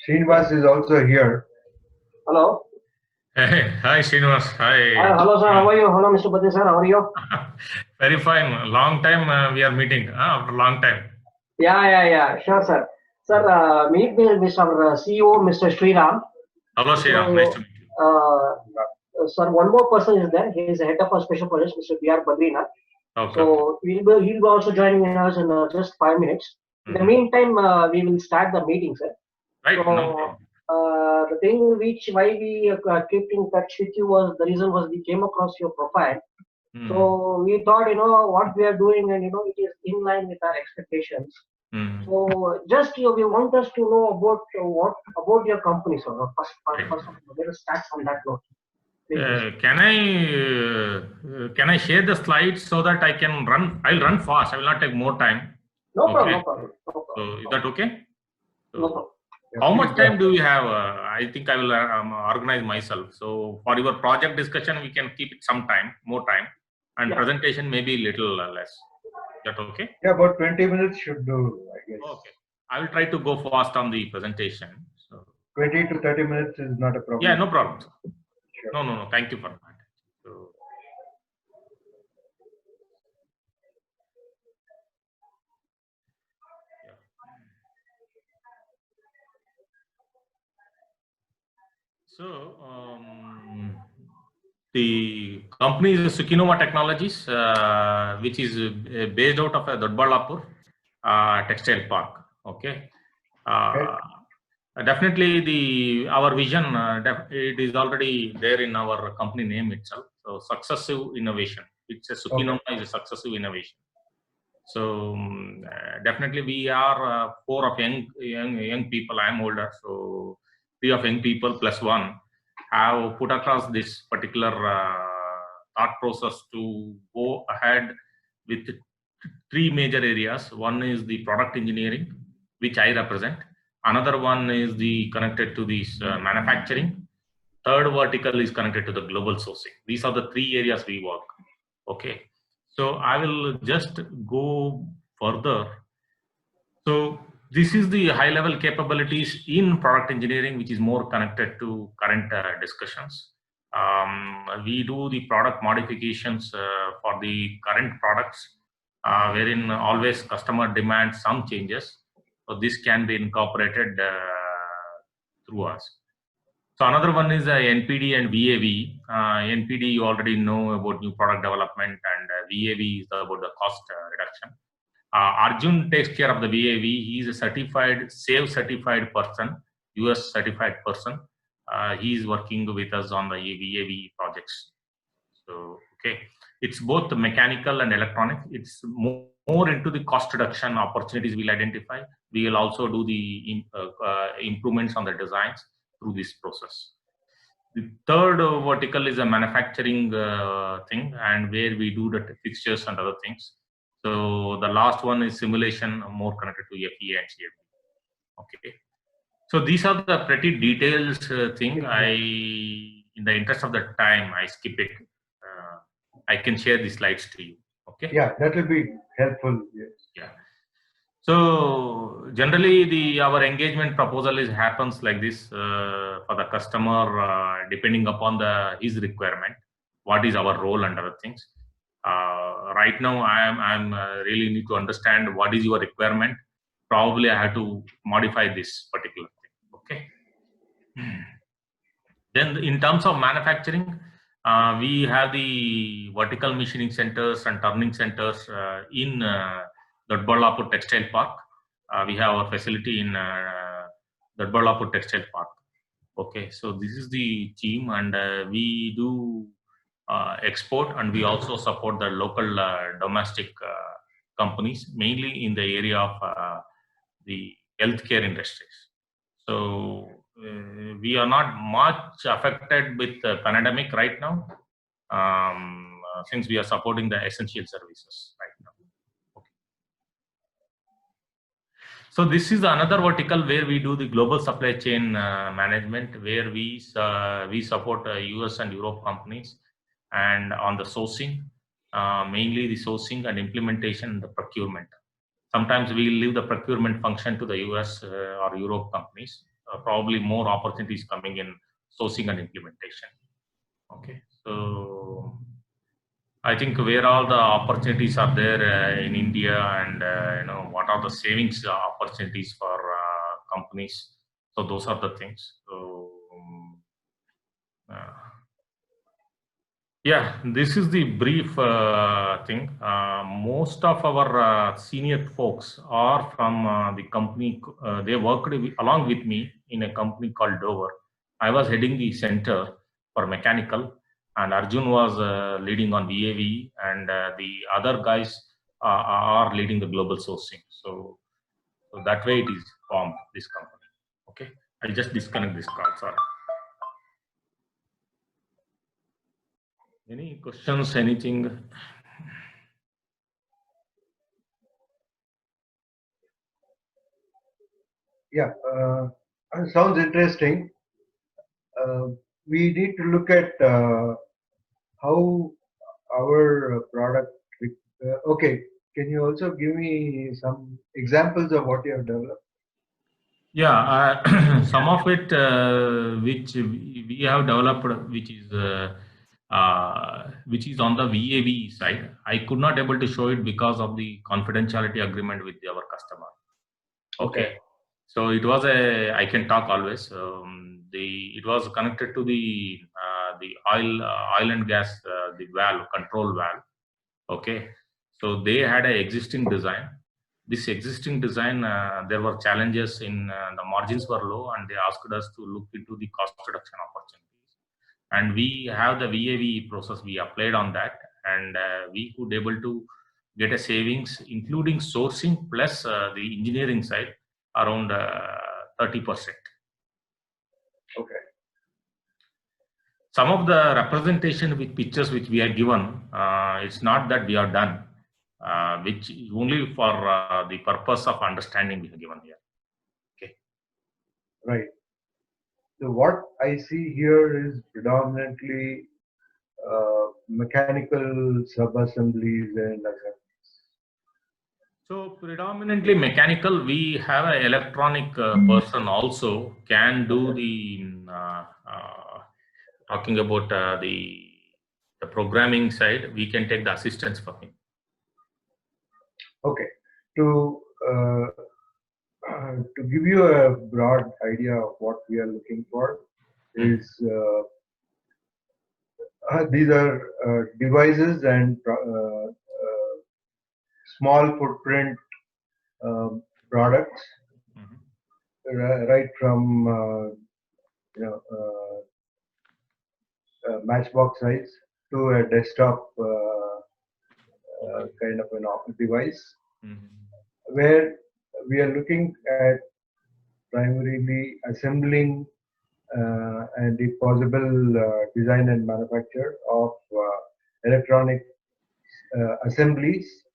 Srinivas is also here. Hello. Hey, hi Srinivas. Hi. Hello, sir. How are you? Hello, Mr. Pati, sir. How are you? Very fine. Long time we are meeting. After long time. Yeah. Sure, sir. Sir, meet me with our CEO, Mr. Sriram. Hello Sriram. Nice to So, meet you. sir, one more person is there. He is the head of our special projects, Mr. B.R. Badrinath. Okay. So, he'll be also joining us in just 5 minutes. In the meantime, we will start the meeting, sir. Right. No So, problem. the thing why we kept in touch with you was the reason was we came across your profile. So we thought, what we are doing, and it is in line with our expectations. So just we want us to know about what about your company, sir. First of all, let us start from that note. Can I share the slides so that I can run? I'll run fast. I will not take more time. No problem. Okay. No problem. So is that okay? No problem. How much time do we have? I think I will organize myself. So for your project discussion, we can keep it some time, more time, and presentation maybe little less. Is that okay? Yeah, about 20 minutes should do, I guess. Okay. I will try to go fast on the presentation. So 20 to 30 minutes is not a problem. yeah, no problem. Sure. No. Thank you for that. So the company is Sukinova Technologies, which is based out of Dodballapur Textile Park. Okay. Definitely, our vision it is already there in our company name itself. So successive innovation. It's a Sukinova is a successive innovation. So definitely, we are four of young people. I'm older, so three of young people plus one have put across this particular thought process to go ahead with three major areas. One is the product engineering, which I represent. Another one is the connected to this manufacturing. Third vertical is connected to the global sourcing. These are the three areas we work. Okay. So I will just go further. So this is the high level capabilities in product engineering, which is more connected to current discussions. We do the product modifications for the current products, wherein always customer demands some changes. So this can be incorporated through us. So another one is NPD and VAV. NPD you already know about new product development, and VAV is about the cost reduction. Arjun takes care of the VAV. He is a certified, SAFE certified person, US certified person. He is working with us on the VAV projects. So, okay, it's both mechanical and electronic. It's more into the cost reduction opportunities we'll identify. We will also do the improvements on the designs through this process. The third vertical is a manufacturing thing, and where we do the fixtures and other things. So the last one is simulation, more connected to FEA and CFD. Okay. So these are the pretty details thing. In the interest of the time, I skip it. I can share the slides to you. Okay. Yeah, that will be helpful. Yes. Yeah. So generally, our engagement proposal happens like this for the customer, depending upon his requirement. What is our role and other things. Right now, I'm really need to understand what is your requirement. Probably I have to modify this particular thing. Okay. Then in terms of manufacturing, we have the vertical machining centers and turning centers in Dodballapur Textile Park. We have our facility in Dodballapur Textile Park. Okay, so this is the team, and we do export, and we also support the local domestic companies, mainly in the area of the healthcare industries. So we are not much affected with the pandemic right now, since we are supporting the essential services right now. Okay. So this is another vertical where we do the global supply chain management, where we support US and Europe companies, and on the sourcing, mainly the sourcing and implementation and the procurement. Sometimes we leave the procurement function to the US or Europe companies probably more opportunities coming in sourcing and implementation. Okay, so I think where all the opportunities are there in India, and what are the savings opportunities for companies. So those are the things. So yeah, this is the brief thing. Most of our senior folks are from the company. They worked along with me in a company called Dover. I was heading the center for mechanical, and Arjun was leading on VAV, and the other guys are leading the global sourcing. So that way it is formed, this company. Okay, I'll just disconnect this call. Sorry. Any questions? Anything? Yeah, sounds interesting. We need to look at how our product. Okay, can you also give me some examples of what you have developed? Yeah, some of it which we have developed, which is on the VAV side. I could not able to show it because of the confidentiality agreement with our customer. Okay. So it was I can talk always. It was connected to the oil and gas, the valve, control valve. Okay. So they had an existing design. This existing design, there were challenges in the margins were low, and they asked us to look into the cost reduction opportunities. And we have the VAV process. We applied on that, and we could able to get a savings, including sourcing plus the engineering side, around 30%. Okay. Some of the representation with pictures which we are given, it's not that we are done, which is only for the purpose of understanding we have given here. Okay. Right. So what I see here is predominantly mechanical sub-assemblies and assemblies. So predominantly mechanical. We have an electronic person also can do the talking about the programming side. We can take the assistance for him. Okay. To give you a broad idea of what we are looking for is these are devices and small footprint products, right from matchbox size to a desktop kind of an device, where we are looking at primarily assembling and if possible design and manufacture of electronic assemblies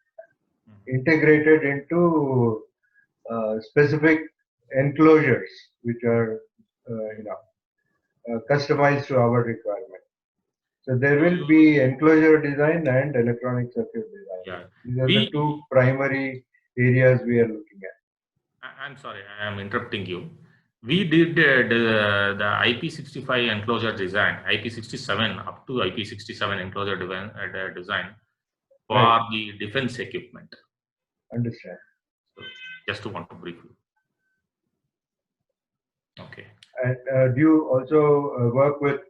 integrated into specific enclosures which are customized to our requirement. So there will be enclosure design and electronic circuit design. Yeah. These are the two primary areas we are looking at. I'm sorry, I am interrupting you. We did the IP65 enclosure design, IP67 up to IP67 enclosure design for the defense equipment. Understand. So just to want to brief you. Okay. And do you also work with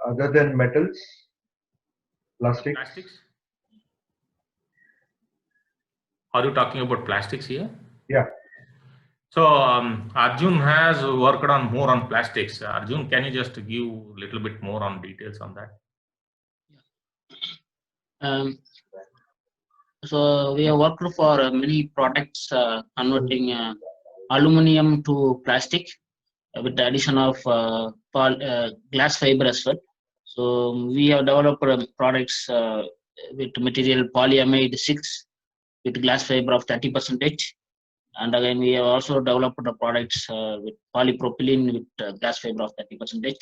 other than metals, plastics? Plastics? Are you talking about plastics here? Yeah. So Arjun has worked on more on plastics. Arjun, can you just give a little bit more on details on that? So we have worked for many products converting aluminum to plastic with the addition of glass fiber as well. So we have developed products with material polyamide 6 with glass fiber of 30%. And again, we have also developed the products with polypropylene with glass fiber of 30%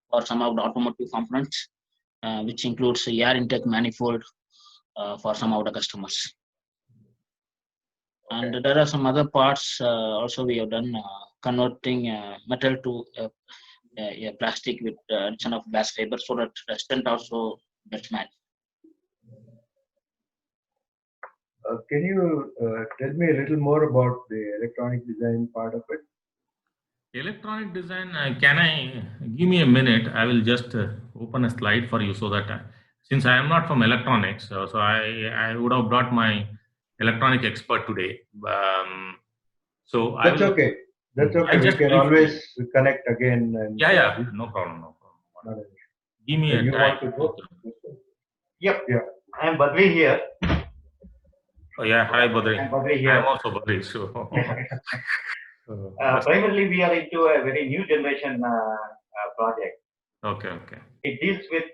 for some of the automotive components, which includes air intake manifold for some of the customers. And there are some other parts also we have done converting metal to a plastic with addition of glass fiber, so that the strength also gets matched. Can you tell me a little more about the electronic design part of it? Electronic design, can I give me a minute? I will just open a slide for you so that since I am not from electronics, so I would have brought my electronic expert today. So That's I will, okay. That's okay. I'll We just can briefly- always connect again. And yeah, no problem, no problem. not an issue. Give me a You time. want to go? Yep. Yeah. I am Badri here. Oh yeah, hi Badri. I'm Badri I here. am also Badri. So, Primarily, we are into a very new generation project. okay. It deals with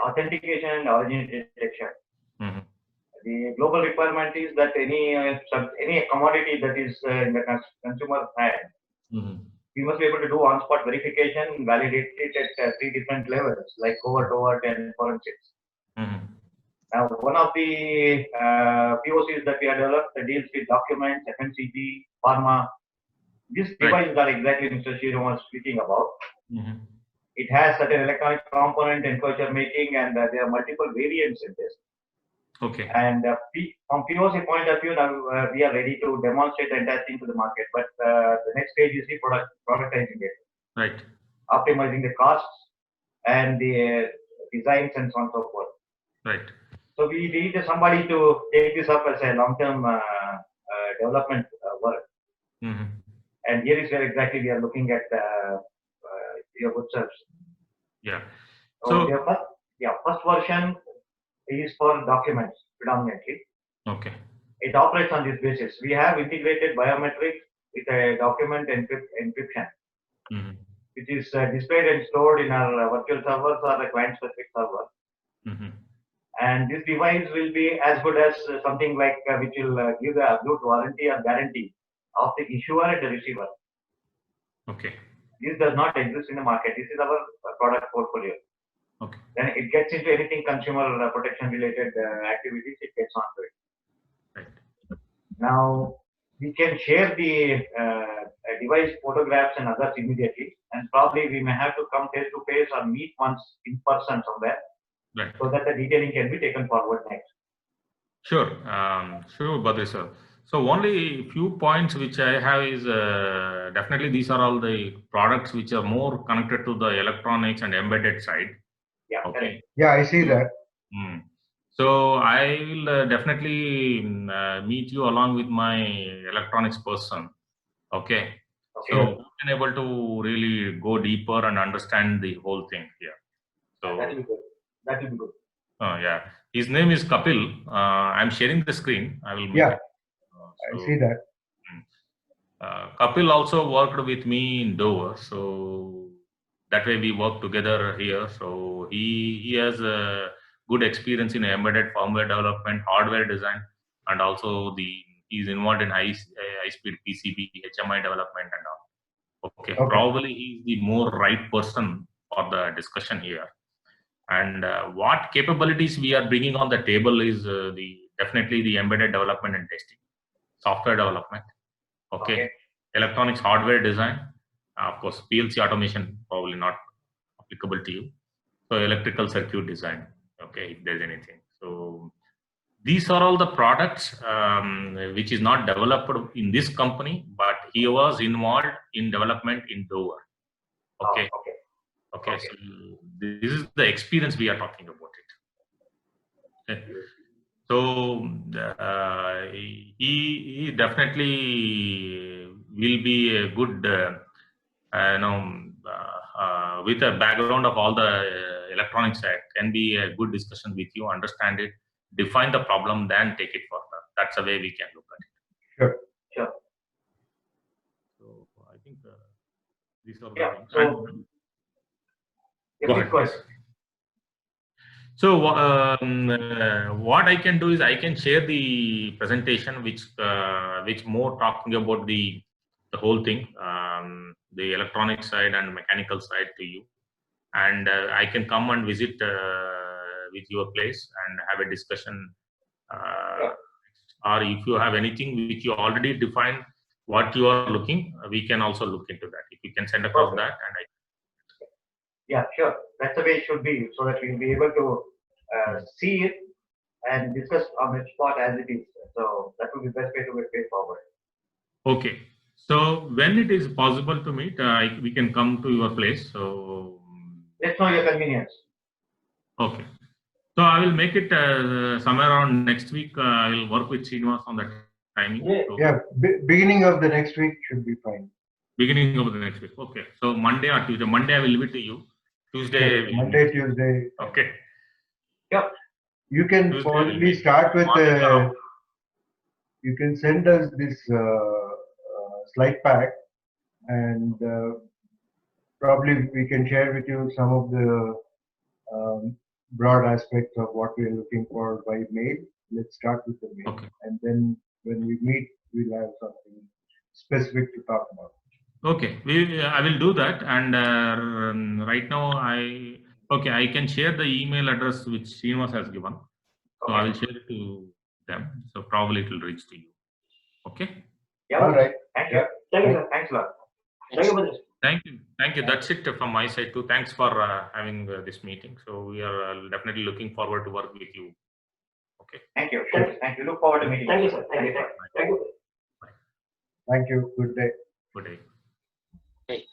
authentication and origin detection. Mhm. The global requirement is that any commodity that is in the consumer hand, Mhm. we must be able to do on-spot verification, validate it at 3 different levels, like overt, and forensics. Mhm. Now, one of the POCs that we have developed deals with documents, FMCG, pharma. These devices are exactly Mr. Shriram was speaking about. Mhm. It has certain electronic component enclosure making, and there are multiple variants in this. Okay. And from POC point of view, now we are ready to demonstrate the entire thing to the market. But the next stage is the productizing it, Right. optimizing the costs and the designs and so on and so forth. Right. So we need somebody to take this up as a long-term development work. Mhm. And here is where exactly we are looking at your good service. Yeah. So So first version is for documents predominantly. okay. It operates on this basis. We have integrated biometrics with a document encryption, Mhm. which is displayed and stored in our virtual servers or a client-specific server. Mhm. And this device will be as good as something like which will give the absolute warranty or guarantee of the issuer and the receiver. Okay. This does not exist in the market. This is our product portfolio. Okay. Then it gets into anything consumer protection related activities, it gets onto it. Right. Now, we can share the device photographs and others immediately, and probably we may have to come face to face or meet once in person somewhere, Right. so that the detailing can be taken forward next. Sure. Sure, Badri sir. So only few points which I have is definitely these are all the products which are more connected to the electronics and embedded side. Yeah. Okay. Correct. Yeah, I see that. Mm. So I will definitely meet you along with my electronics person. Okay. Okay. So we've been able to really go deeper and understand the whole thing here. So That will be good. That will be good. yeah, his name is Kapil. I'm sharing the screen. I will make Yeah. it. I see that. Kapil also worked with me in Dover, so that way we work together here. So he has a good experience in embedded firmware development, hardware design, and also he's involved in high speed PCB, HMI development and all. Okay, probably he's the more right person for the discussion here. And what capabilities we are bringing on the table is definitely the embedded development and testing, software development. Okay. Electronics hardware design, of course, PLC automation probably not applicable to you. So electrical circuit design, okay, if there's anything. So these are all the products which is not developed in this company, but he was involved in development in Dover. Okay. Okay. So this is the experience we are talking about it. Okay. So he definitely will be a good, with a background of all the electronics side, can be a good discussion with you, understand it, define the problem, then take it further. That's the way we can look at it. Sure. So I think these are the Yeah. things. So, Go ahead. So what I can do is I can share the presentation which more talking about the whole thing, the electronic side and mechanical side to you, and I can come and visit with your place and have a discussion, or if you have anything which you already defined, what you are looking, we can also look into that. If you can send across Okay. that, and Yeah, sure. That's the way it should be, so that we'll be able to see it and discuss on the spot as it is. So that would be the best way to pay forward. okay. So when it is possible to meet, we can come to your place. So Let's know your convenience. okay. So I will make it somewhere around next week. I will work with Srinivas on that timing. Yeah. So Yeah, beginning of the next week should be fine. beginning of the next week. Okay. So Monday or Tuesday. Monday I will leave it to you. Tuesday. we'll Monday, meet. Tuesday. Okay. Yep. You can Tuesday probably will be start with morning around. you can send us this slide pack, and probably we can share with you some of the broad aspects of what we are looking for by mail. Let's start with the mail, Okay. and then when we meet, we'll have something specific to talk about. Okay, I will do that, and right now I can share the email address which Srinivas has given, so I will share it to them. So probably it will reach to you. Okay. Yeah. All right. Thank you. Yeah. Thank you, sir. Thanks a lot. Thank you for this. Thank you. Thank you. That's it from my side too. Thanks for having this meeting. So we are definitely looking forward to work with you. Okay. Thank you. Thank you. Look forward to meeting you. Thank you, sir. Thank you. Thank you. Thank you. Good day. Good day. Okay.